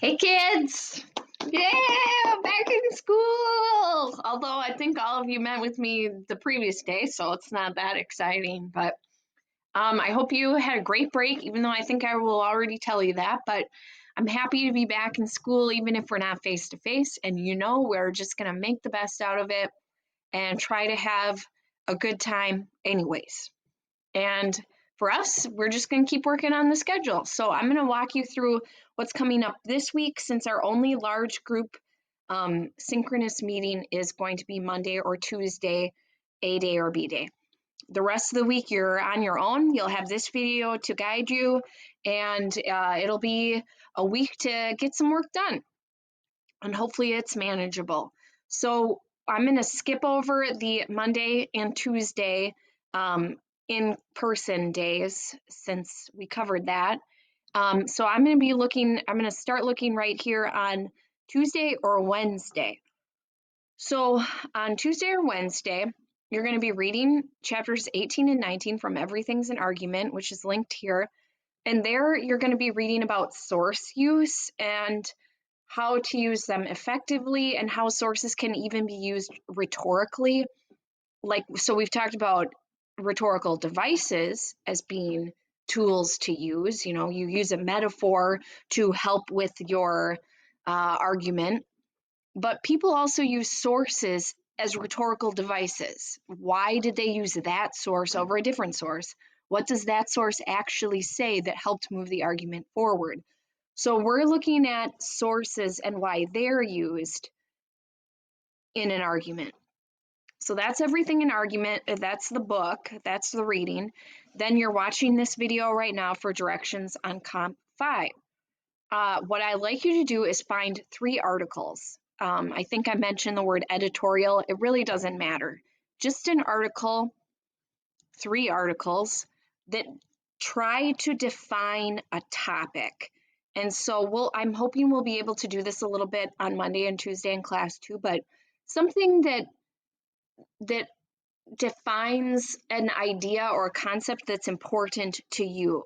Hey kids! Yeah, back in school! Although I think all of you met with me the previous day, so it's not that exciting. But I hope you had a great break, even though I think I will already tell you that. But I'm happy to be back in school, even if we're not face to face. And we're just going to make the best out of it and try to have a good time, anyways. And for us, we're just going to keep working on the schedule. So I'm going to walk you through what's coming up this week since our only large group synchronous meeting is going to be Monday or Tuesday, A day or B day. The rest of the week, you're on your own. You'll have this video to guide you, and it'll be a week to get some work done. And hopefully it's manageable. So I'm going to skip over the Monday and Tuesday in-person days since we covered that. So I'm going to start looking right here on Tuesday or Wednesday. So on Tuesday or Wednesday, you're going to be reading chapters 18 and 19 from Everything's an Argument, which is linked here. And there you're going to be reading about source use and how to use them effectively and how sources can even be used rhetorically. So we've talked about rhetorical devices as being tools to use. You use a metaphor to help with your argument, but people also use sources as rhetorical devices. Why did they use that source over a different source? What does that source actually say that helped move the argument forward? So we're looking at sources and why they're used in an argument. So that's Everything in Argument. That's the book. That's the reading. Then you're watching this video right now for directions on Comp 5. What I like you to do is find 3 articles. I think I mentioned the word editorial. It really doesn't matter. Just an article, 3 articles that try to define a topic. And so I'm hoping we'll be able to do this a little bit on Monday and Tuesday in class too, but something that defines an idea or a concept that's important to you.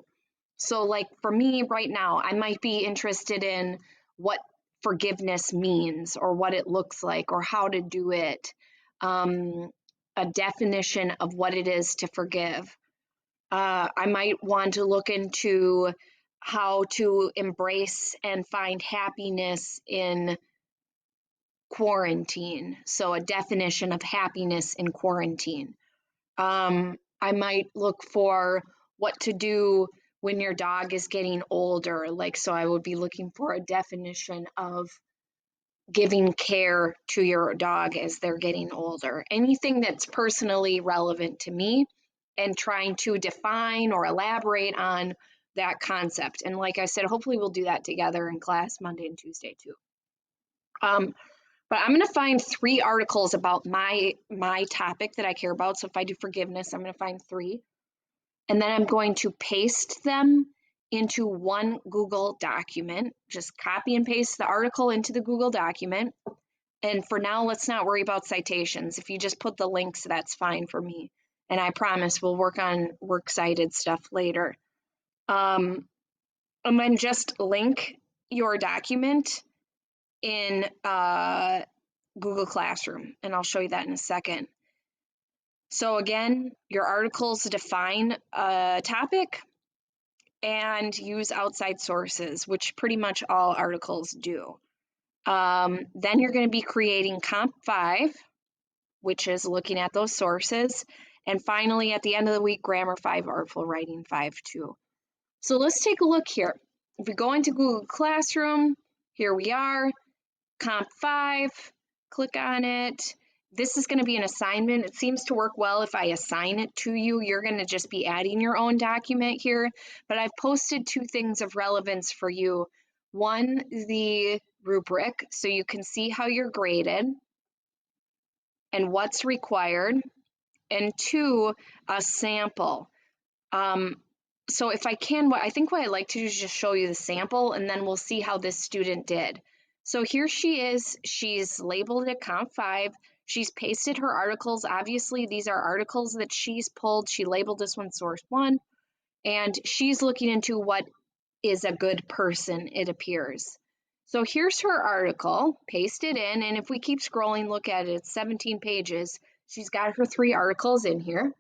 So like for me right now, I might be interested in what forgiveness means or what it looks like or how to do it, a definition of what it is to forgive. I might want to look into how to embrace and find happiness in quarantine. So a definition of happiness in quarantine. I might look for what to do when your dog is getting older. So I would be looking for a definition of giving care to your dog as they're getting older. Anything that's personally relevant to me and trying to define or elaborate on that concept. And like I said, hopefully we'll do that together in class Monday and Tuesday too. But I'm going to find 3 articles about my topic that I care about. So if I do forgiveness, I'm going to find 3. And then I'm going to paste them into one Google document. Just copy and paste the article into the Google document. And for now, let's not worry about citations. If you just put the links, that's fine for me. And I promise we'll work on works cited stuff later. And then just link your document in Google Classroom, and I'll show you that in a second. So again, your articles define a topic and use outside sources, which pretty much all articles do. Then you're going to be creating Comp 5, which is looking at those sources. And finally, at the end of the week, Grammar 5, Artful Writing 5 too. So let's take a look here. If we go into Google Classroom, here we are, Comp 5, click on it. This is going to be an assignment. It seems to work well if I assign it to you. You're going to just be adding your own document here, but I've posted 2 things of relevance for you. One, the rubric, so you can see how you're graded and what's required, and 2, a sample. So if I can, what I like to do is just show you the sample, and then we'll see how this student did. So here she is. She's labeled it Comp 5. She's pasted her articles. Obviously, these are articles that she's pulled. She labeled this one Source 1, and she's looking into what is a good person, it appears. So here's her article, paste it in, and if we keep scrolling, look at it, it's 17 pages. She's got her 3 articles in here.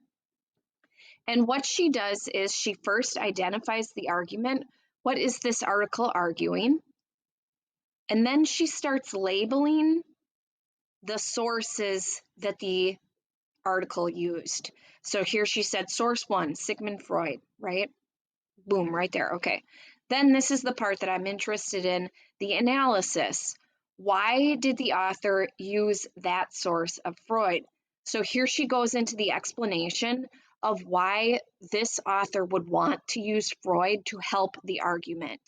And what she does is she first identifies the argument. What is this article arguing? And then she starts labeling the sources that the article used. So here she said source 1, Sigmund Freud, right? Boom, right there. Okay. Then this is the part that I'm interested in, the analysis. Why did the author use that source of Freud? So here she goes into the explanation of why this author would want to use Freud to help the argument.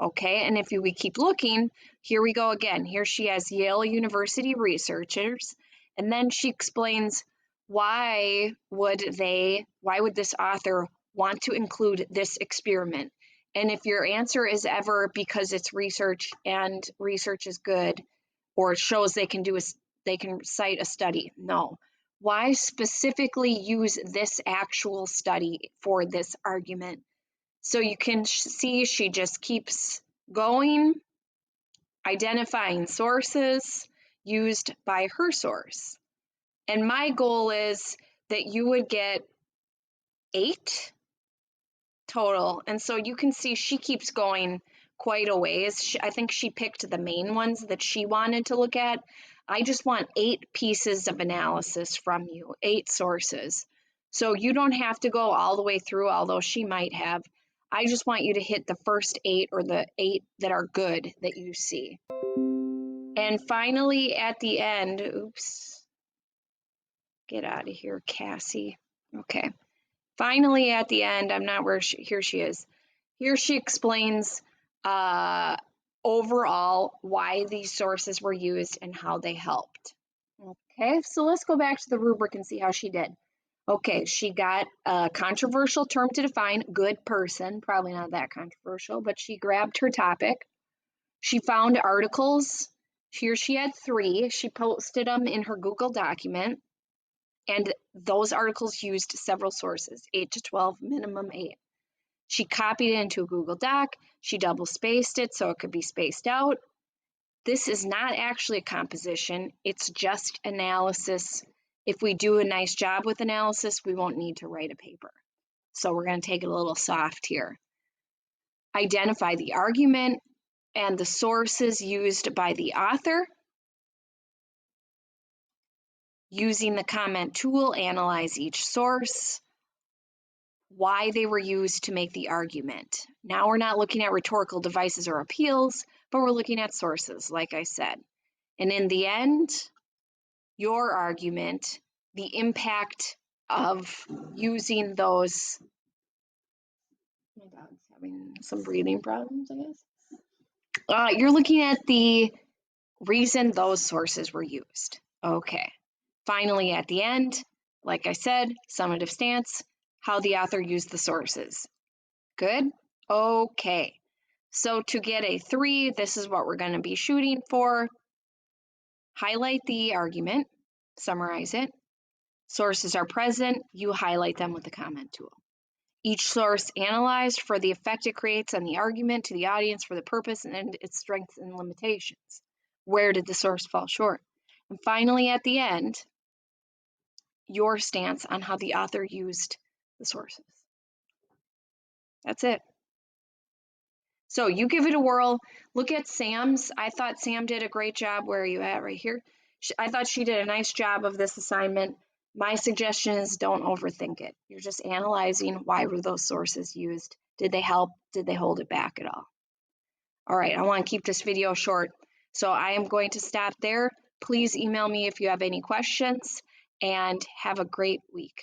Okay, and if we keep looking, here we go again. Here she has Yale University researchers, and then she explains why would this author want to include this experiment? And if your answer is ever because it's research and research is good, or it shows they can cite a study, no. Why specifically use this actual study for this argument? So you can see she just keeps going, identifying sources used by her source. And my goal is that you would get 8 total. And so you can see she keeps going quite a ways. I think she picked the main ones that she wanted to look at. I just want 8 pieces of analysis from you, 8 sources. So you don't have to go all the way through, although she might have. I just want you to hit the first 8 or the 8 that are good that you see. And finally at the end, oops, get out of here, Cassie. Okay. Finally at the end, I'm not where here she is. Here she explains overall why these sources were used and how they helped. Okay, so let's go back to the rubric and see how she did. Okay, she got a controversial term to define, good person, probably not that controversial, but she grabbed her topic. She found articles. Here she had 3. She posted them in her Google document, and those articles used several sources, 8 to 12, minimum 8. She copied it into a Google Doc. She double spaced it so it could be spaced out. This is not actually a composition. It's just analysis. If we do a nice job with analysis, we won't need to write a paper. So we're going to take it a little soft here. Identify the argument and the sources used by the author. Using the comment tool, analyze each source. Why they were used to make the argument. Now we're not looking at rhetorical devices or appeals, but we're looking at sources, like I said. And in the end, your argument, the impact of using those, my dog's having some breathing problems, I guess. You're looking at the reason those sources were used. Okay. Finally, at the end, like I said, summative stance, how the author used the sources. Good? Okay. So to get a 3, this is what we're going to be shooting for. Highlight the argument, summarize it. Sources are present, you highlight them with the comment tool. Each source analyzed for the effect it creates on the argument to the audience for the purpose and its strengths and limitations. Where did the source fall short? And finally, at the end, your stance on how the author used the sources. That's it. So you give it a whirl. Look at Sam's. I thought Sam did a great job. Where are you at? Right here. I thought she did a nice job of this assignment. My suggestion is don't overthink it. You're just analyzing why were those sources used? Did they help? Did they hold it back at all? All right, I want to keep this video short. So I am going to stop there. Please email me if you have any questions, and have a great week.